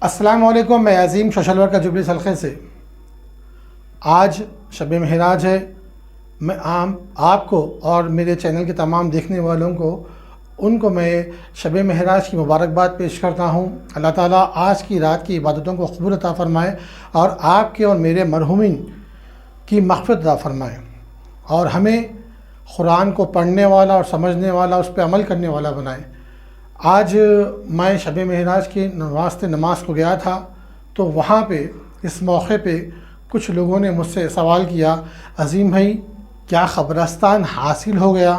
السلام علیکم، میں عظیم سوشل ورکر جبلی حلقے سے آج شب معراج ہے۔ میں آپ کو اور میرے چینل کے تمام دیکھنے والوں کو میں شب معراج کی مبارکباد پیش کرتا ہوں۔ اللہ تعالیٰ آج کی رات کی عبادتوں کو قبول عطا فرمائے اور آپ کے اور میرے مرحومین کی مغفرت عطا فرمائے اور ہمیں قرآن کو پڑھنے والا اور سمجھنے والا، اس پہ عمل کرنے والا بنائے۔ آج میں شب معراج کی واسطے نماز کو گیا تھا تو وہاں پہ اس موقع پہ کچھ لوگوں نے مجھ سے سوال کیا، عظیم بھائی کیا قبرستان حاصل ہو گیا؟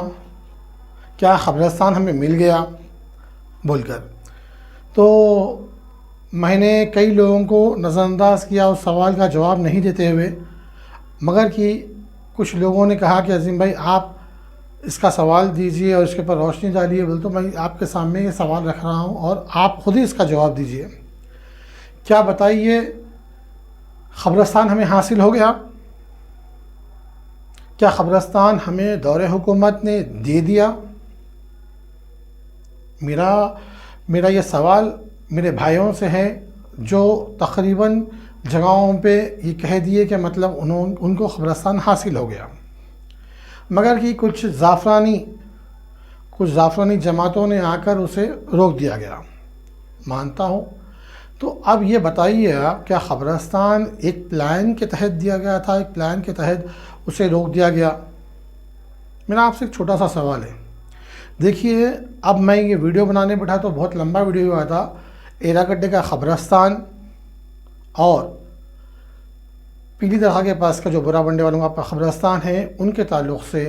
کیا قبرستان ہمیں مل گیا بول کر؟ تو میں نے کئی لوگوں کو نظر انداز کیا اس سوال کا جواب نہیں دیتے ہوئے، مگر کہ کچھ لوگوں نے کہا کہ عظیم بھائی آپ اس کا سوال دیجئے اور اس کے اوپر روشنی ڈالیے۔ بول تو میں آپ کے سامنے یہ سوال رکھ رہا ہوں اور آپ خود ہی اس کا جواب دیجئے۔ کیا بتائیے، قبرستان ہمیں حاصل ہو گیا؟ کیا قبرستان ہمیں دور حکومت نے دے دیا؟ میرا یہ سوال میرے بھائیوں سے ہے جو تقریباً جگہوں پہ یہ کہہ دیے کہ مطلب ان کو قبرستان حاصل ہو گیا، مگر کہ کچھ زعفرانی جماعتوں نے آ کر اسے روک دیا گیا۔ مانتا ہوں، تو اب یہ بتائیے آپ، کیا قبرستان ایک پلان کے تحت دیا گیا تھا؟ ایک پلان کے تحت اسے روک دیا گیا؟ میرا آپ سے ایک چھوٹا سا سوال ہے۔ دیکھیے، اب میں یہ ویڈیو بنانے بیٹھا تو بہت لمبا ویڈیو ہوا تھا۔ ایرا گڈھے کا قبرستان اور پیلی درگاہ کے پاس کا جو برا بنڈے والوں کا قبرستان ہے، ان کے تعلق سے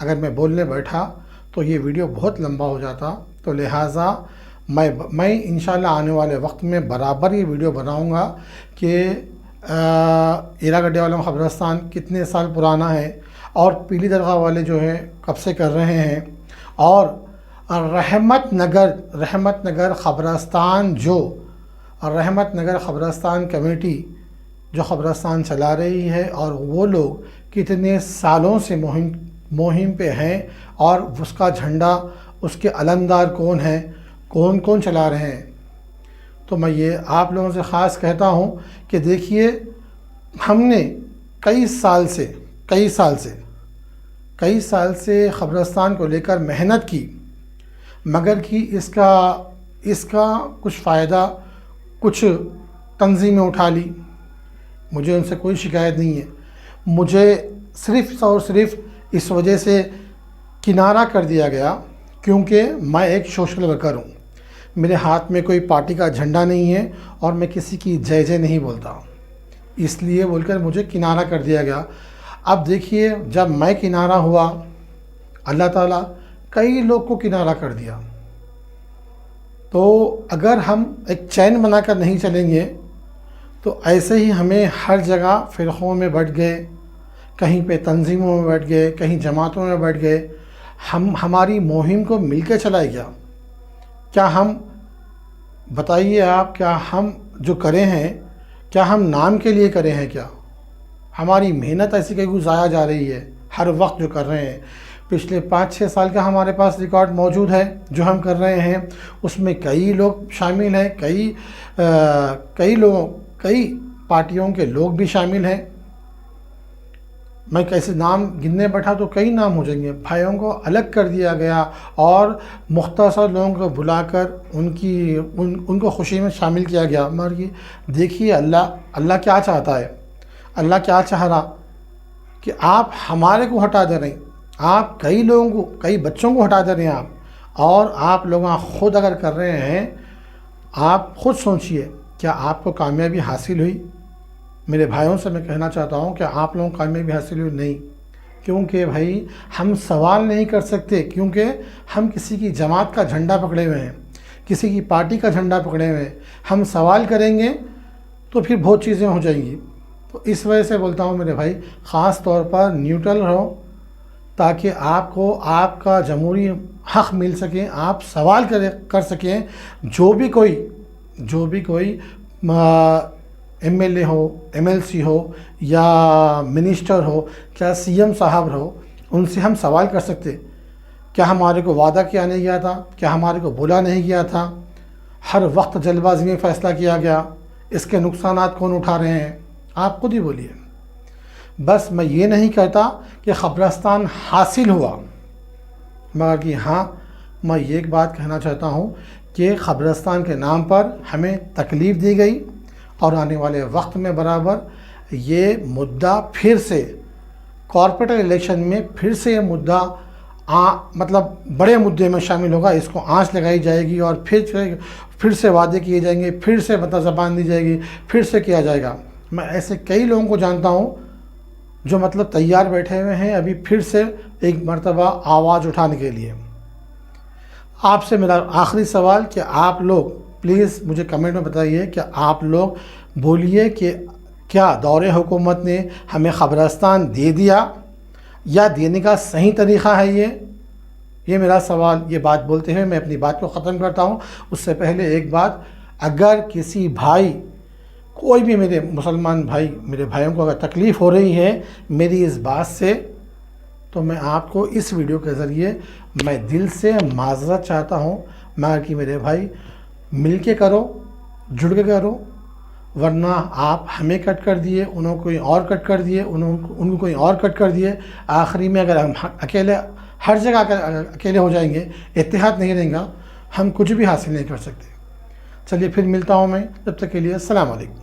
اگر میں بولنے بیٹھا تو یہ ویڈیو بہت لمبا ہو جاتا، تو لہٰذا میں انشاءاللہ آنے والے وقت میں برابر یہ ویڈیو بناؤں گا کہ ایرا گڈھے والوں کا قبرستان کتنے سال پرانا ہے اور پیلی درگاہ والے جو ہیں کب سے کر رہے ہیں، اور رحمت نگر قبرستان کمیٹی جو قبرستان چلا رہی ہے اور وہ لوگ کتنے سالوں سے مہم پہ ہیں اور اس کا جھنڈا، اس کے علمدار کون ہیں، کون چلا رہے ہیں۔ تو میں یہ آپ لوگوں سے خاص کہتا ہوں کہ دیکھیے، ہم نے کئی سال سے قبرستان کو لے کر محنت کی، مگر کہ اس کا کچھ فائدہ کچھ تنظیمیں اٹھا لی۔ مجھے ان سے کوئی شکایت نہیں ہے، مجھے صرف اور صرف اس وجہ سے کنارہ کر دیا گیا کیونکہ میں ایک سوشل ورکر ہوں، میرے ہاتھ میں کوئی پارٹی کا جھنڈا نہیں ہے اور میں کسی کی جے نہیں بولتا، اس لیے بول کر مجھے کنارہ کر دیا گیا۔ اب دیکھیے، جب میں کنارہ ہوا، اللہ تعالیٰ کئی لوگ کو کنارہ کر دیا۔ تو اگر ہم ایک چین بنا کر نہیں چلیں گے تو ایسے ہی ہمیں ہر جگہ فرقوں میں بٹ گئے، کہیں پہ تنظیموں میں بٹ گئے، کہیں جماعتوں میں بٹ گئے۔ ہماری مہم کو مل کے چلائے گیا؟ کیا ہم بتائیے آپ، کیا ہم جو کرے ہیں، کیا ہم نام کے لیے کرے ہیں؟ کیا ہماری محنت ایسی کہیں ضائع جا رہی ہے؟ ہر وقت جو کر رہے ہیں، پچھلے 5-6 سال کا ہمارے پاس ریکارڈ موجود ہے جو ہم کر رہے ہیں، اس میں کئی لوگ شامل ہیں، کئی پارٹیوں کے لوگ بھی شامل ہیں۔ میں کیسے نام گننے بیٹھا تو کئی نام ہو جائیں گے۔ بھائیوں کو الگ کر دیا گیا اور مختصر لوگوں کو بلا کر ان کو خوشی میں شامل کیا گیا۔ مگر دیکھیے، اللہ کیا چاہتا ہے، اللہ کیا چاہ رہا کہ آپ ہمارے کو ہٹا دے رہے ہیں، آپ کئی بچوں کو ہٹا دے رہے ہیں اور آپ لوگ خود اگر کر رہے ہیں، آپ خود سوچئے کیا آپ کو کامیابی حاصل ہوئی؟ میرے بھائیوں سے میں کہنا چاہتا ہوں کہ آپ لوگوں کو کامیابی حاصل ہوئی نہیں، کیونکہ بھائی ہم سوال نہیں کر سکتے، کیونکہ ہم کسی کی جماعت کا جھنڈا پکڑے ہوئے ہیں، کسی کی پارٹی کا جھنڈا پکڑے ہوئے ہیں۔ ہم سوال کریں گے تو پھر بہت چیزیں ہو جائیں گی۔ تو اس وجہ سے بولتا ہوں میرے بھائی، خاص طور پر نیوٹرل رہو تاکہ آپ کو آپ کا جمہوری حق مل سکے، آپ سوال کر سکیں۔ جو بھی کوئی ایم ایل اے ہو، ایم ایل سی ہو یا منسٹر ہو، کیا سی ایم صاحب ہو، ان سے ہم سوال کر سکتے، کیا ہمارے کو وعدہ کیا نہیں گیا تھا؟ کیا ہمارے کو بولا نہیں گیا تھا؟ ہر وقت جلد بازی میں فیصلہ کیا گیا، اس کے نقصانات کون اٹھا رہے ہیں؟ آپ خود ہی بولیے۔ بس میں یہ نہیں کہتا کہ قبرستان حاصل ہوا، مگر کہ ہاں میں یہ ایک بات کہنا چاہتا ہوں کہ قبرستان کے نام پر ہمیں تکلیف دی گئی، اور آنے والے وقت میں برابر یہ مدعا پھر سے کارپوریٹ الیکشن میں پھر سے یہ مدعا مطلب بڑے مدعے میں شامل ہوگا، اس کو آنچ لگائی جائے گی، اور پھر سے وعدے کیے جائیں گے، پھر سے مطلب زبان دی جائے گی، پھر سے کیا جائے گا۔ میں ایسے کئی لوگوں کو جانتا ہوں جو مطلب تیار بیٹھے ہوئے ہیں ابھی پھر سے ایک مرتبہ آواز اٹھانے کے لیے۔ آپ سے میرا آخری سوال کہ آپ لوگ پلیز مجھے کمنٹ میں بتائیے کہ آپ لوگ بولیے کہ کیا دور حکومت نے ہمیں قبرستان دے دیا یا دینے کا صحیح طریقہ ہے یہ میرا سوال۔ یہ بات بولتے ہوئے میں اپنی بات کو ختم کرتا ہوں۔ اس سے پہلے ایک بات، اگر کسی بھائی، کوئی بھی میرے مسلمان بھائی، میرے بھائیوں کو اگر تکلیف ہو رہی ہے میری اس بات سے، تو میں آپ کو اس ویڈیو کے ذریعے میں دل سے معذرت چاہتا ہوں، مگر کہ میرے بھائی مل کے کرو، جڑ کے کرو، ورنہ آپ ہمیں کٹ کر دیے، انہوں کوئی اور کٹ کر دیے، ان کو کوئی اور کٹ کر دیے، آخری میں اگر ہم اکیلے ہر جگہ اکیلے ہو جائیں گے، اتحاد نہیں رہیں گا، ہم کچھ بھی حاصل نہیں کر سکتے۔ چلیے پھر ملتا ہوں میں، جب تک کے لیے السلام علیکم۔